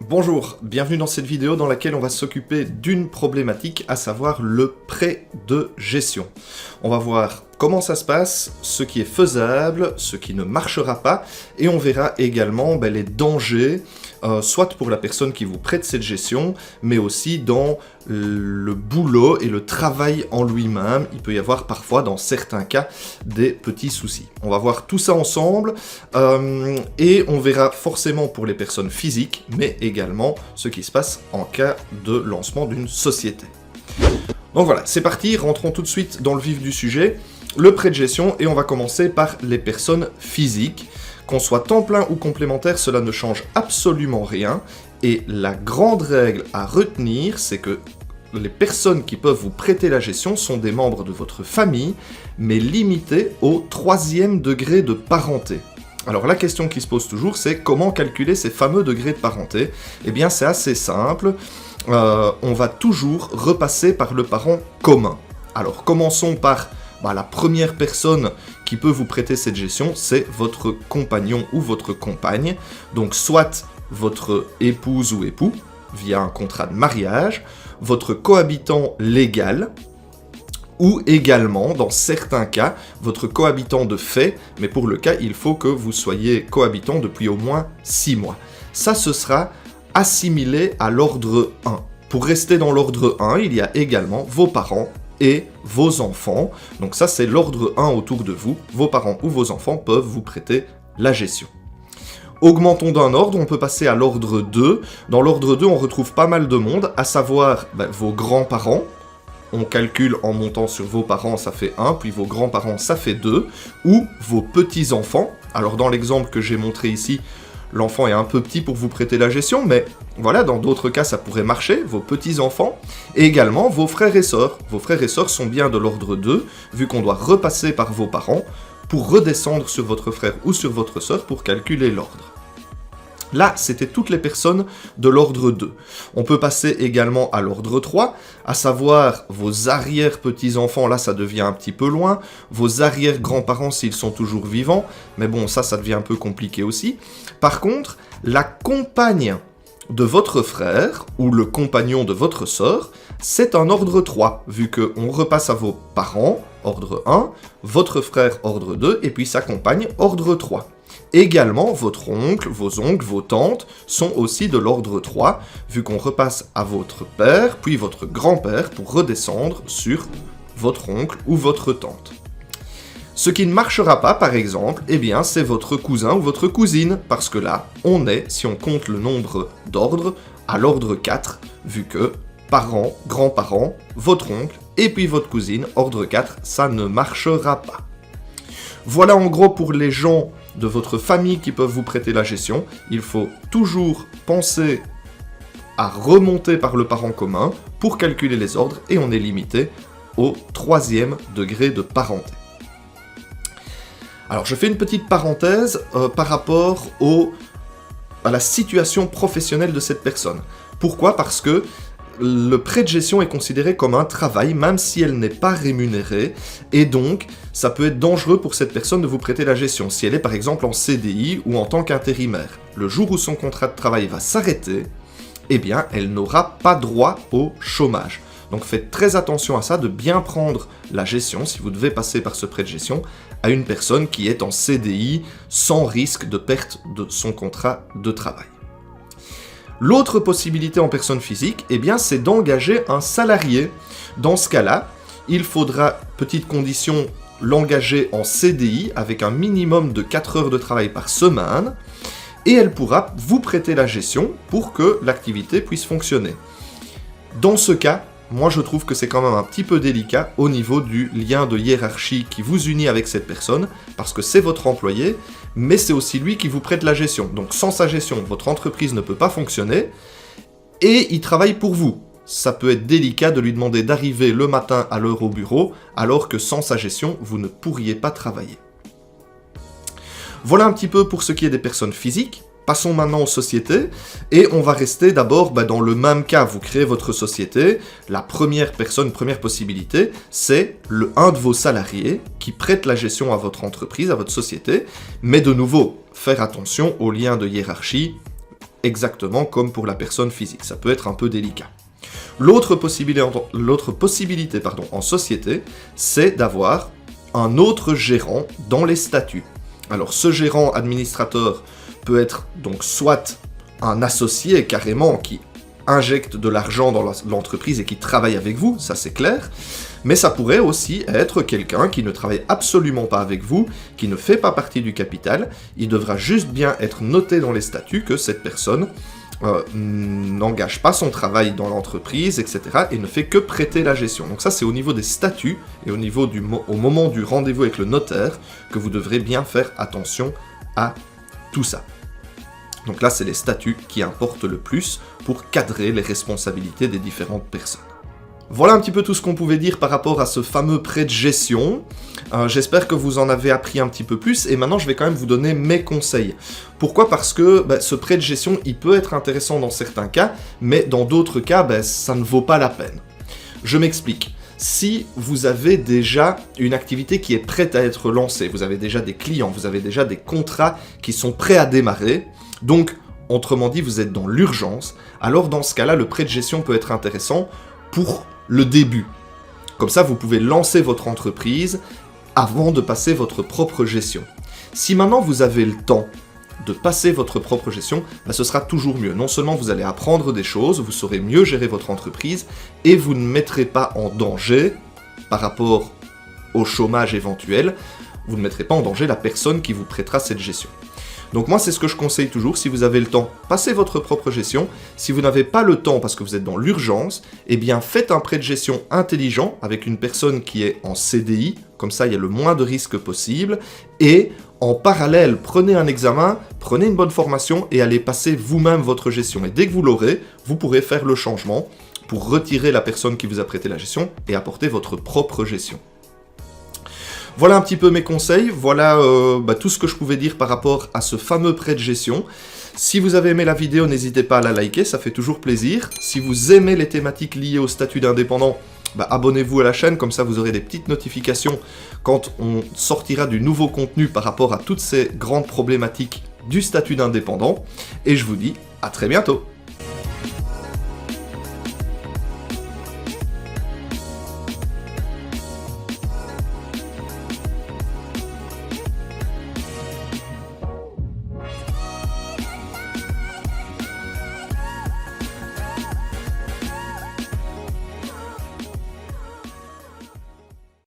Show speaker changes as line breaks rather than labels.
Bonjour, bienvenue dans cette vidéo dans laquelle on va s'occuper d'une problématique, à savoir le prêt de gestion. On va voir comment ça se passe, ce qui est faisable, ce qui ne marchera pas, et on verra également les dangers, soit pour la personne qui vous prête cette gestion, mais aussi dans le boulot et le travail en lui-même. Il peut y avoir parfois, dans certains cas, des petits soucis. On va voir tout ça ensemble, et on verra forcément pour les personnes physiques, mais également ce qui se passe en cas de lancement d'une société. Donc voilà, c'est parti, rentrons tout de suite dans le vif du sujet. Le prêt de gestion, et on va commencer par les personnes physiques. Qu'on soit temps plein ou complémentaire, cela ne change absolument rien. Et la grande règle à retenir, c'est que les personnes qui peuvent vous prêter la gestion sont des membres de votre famille, mais limités au 3e degré de parenté. Alors la question qui se pose toujours, c'est comment calculer ces fameux degrés de parenté? Eh bien c'est assez simple, on va toujours repasser par le parent commun. Alors commençons par la première personne qui peut vous prêter cette gestion, c'est votre compagnon ou votre compagne. Donc soit votre épouse ou époux, via un contrat de mariage, votre cohabitant légal, ou également, dans certains cas, votre cohabitant de fait, mais pour le cas, il faut que vous soyez cohabitant depuis au moins 6 mois. Ça, ce sera assimilé à l'ordre 1. Pour rester dans l'ordre 1, il y a également vos parents et vos enfants. Donc ça, c'est l'ordre 1 autour de vous. Vos parents ou vos enfants peuvent vous prêter la gestion. Augmentons d'un ordre, on peut passer à l'ordre 2. Dans l'ordre 2, on retrouve pas mal de monde, à savoir vos grands-parents. On calcule en montant sur vos parents, ça fait 1, puis vos grands-parents, ça fait 2, ou vos petits-enfants. Alors dans l'exemple que j'ai montré ici, l'enfant est un peu petit pour vous prêter la gestion, mais voilà, dans d'autres cas, ça pourrait marcher, vos petits-enfants, et également vos frères et sœurs. Vos frères et sœurs sont bien de l'ordre 2, vu qu'on doit repasser par vos parents, pour redescendre sur votre frère ou sur votre sœur pour calculer l'ordre. Là, c'était toutes les personnes de l'ordre 2. On peut passer également à l'ordre 3, à savoir vos arrière-petits-enfants, là ça devient un petit peu loin, vos arrière-grands-parents s'ils sont toujours vivants, mais bon, ça devient un peu compliqué aussi. Par contre, la compagne de votre frère, ou le compagnon de votre sœur, c'est un ordre 3, vu qu'on repasse à vos parents, ordre 1, votre frère, ordre 2, et puis sa compagne, ordre 3. Également, votre oncle, vos oncles, vos tantes sont aussi de l'ordre 3, vu qu'on repasse à votre père, puis votre grand-père, pour redescendre sur votre oncle ou votre tante. Ce qui ne marchera pas, par exemple, eh bien, c'est votre cousin ou votre cousine, parce que là, on est, si on compte le nombre d'ordres, à l'ordre 4, vu que parents, grands-parents, votre oncle, et puis votre cousine, ordre 4, ça ne marchera pas. Voilà en gros pour les gens de votre famille qui peuvent vous prêter la gestion. Il faut toujours penser à remonter par le parent commun pour calculer les ordres, et on est limité au 3e degré de parenté. Alors je fais une petite parenthèse par rapport à la situation professionnelle de cette personne. Pourquoi ? Parce que le prêt de gestion est considéré comme un travail, même si elle n'est pas rémunérée, et donc ça peut être dangereux pour cette personne de vous prêter la gestion, si elle est par exemple en CDI ou en tant qu'intérimaire. Le jour où son contrat de travail va s'arrêter, eh bien elle n'aura pas droit au chômage. Donc faites très attention à ça, de bien prendre la gestion, si vous devez passer par ce prêt de gestion, à une personne qui est en CDI sans risque de perte de son contrat de travail. L'autre possibilité en personne physique, eh bien, c'est d'engager un salarié. Dans ce cas-là, il faudra, petite condition, l'engager en CDI avec un minimum de 4 heures de travail par semaine, et elle pourra vous prêter la gestion pour que l'activité puisse fonctionner. Dans ce cas, moi je trouve que c'est quand même un petit peu délicat au niveau du lien de hiérarchie qui vous unit avec cette personne, parce que c'est votre employé, mais c'est aussi lui qui vous prête la gestion. Donc sans sa gestion, votre entreprise ne peut pas fonctionner, et il travaille pour vous. Ça peut être délicat de lui demander d'arriver le matin à l'heure au bureau, alors que sans sa gestion, vous ne pourriez pas travailler. Voilà un petit peu pour ce qui est des personnes physiques. Passons maintenant aux sociétés, et on va rester d'abord dans le même cas. Vous créez votre société, la première possibilité, c'est un de vos salariés qui prête la gestion à votre entreprise, à votre société, mais de nouveau, faire attention aux liens de hiérarchie, exactement comme pour la personne physique. Ça peut être un peu délicat. L'autre possibilité en société, c'est d'avoir un autre gérant dans les statuts. Alors ce gérant administrateur peut être donc soit un associé carrément qui injecte de l'argent dans l'entreprise et qui travaille avec vous, ça c'est clair, mais ça pourrait aussi être quelqu'un qui ne travaille absolument pas avec vous, qui ne fait pas partie du capital, il devra juste bien être noté dans les statuts que cette personne n'engage pas son travail dans l'entreprise, etc. et ne fait que prêter la gestion. Donc ça c'est au niveau des statuts et au moment du rendez-vous avec le notaire que vous devrez bien faire attention à tout ça. Donc là c'est les statuts qui importent le plus pour cadrer les responsabilités des différentes personnes. Voilà un petit peu tout ce qu'on pouvait dire par rapport à ce fameux prêt de gestion. J'espère que vous en avez appris un petit peu plus, et maintenant je vais quand même vous donner mes conseils. Pourquoi ? Parce que ce prêt de gestion, il peut être intéressant dans certains cas, mais dans d'autres cas, ça ne vaut pas la peine. Je m'explique. Si vous avez déjà une activité qui est prête à être lancée, vous avez déjà des clients, vous avez déjà des contrats qui sont prêts à démarrer, donc autrement dit, vous êtes dans l'urgence, alors dans ce cas-là, le prêt de gestion peut être intéressant pour le début. Comme ça, vous pouvez lancer votre entreprise avant de passer votre propre gestion. Si maintenant vous avez le temps de passer votre propre gestion, ce sera toujours mieux. Non seulement vous allez apprendre des choses, vous saurez mieux gérer votre entreprise, et vous ne mettrez pas en danger, par rapport au chômage éventuel, vous ne mettrez pas en danger la personne qui vous prêtera cette gestion. Donc moi, c'est ce que je conseille toujours. Si vous avez le temps, passez votre propre gestion. Si vous n'avez pas le temps parce que vous êtes dans l'urgence, eh bien faites un prêt de gestion intelligent avec une personne qui est en CDI. Comme ça, il y a le moins de risques possible. Et en parallèle, prenez un examen, prenez une bonne formation et allez passer vous-même votre gestion. Et dès que vous l'aurez, vous pourrez faire le changement pour retirer la personne qui vous a prêté la gestion et apporter votre propre gestion. Voilà un petit peu mes conseils, voilà tout ce que je pouvais dire par rapport à ce fameux prêt de gestion. Si vous avez aimé la vidéo, n'hésitez pas à la liker, ça fait toujours plaisir. Si vous aimez les thématiques liées au statut d'indépendant, abonnez-vous à la chaîne, comme ça vous aurez des petites notifications quand on sortira du nouveau contenu par rapport à toutes ces grandes problématiques du statut d'indépendant. Et je vous dis à très bientôt.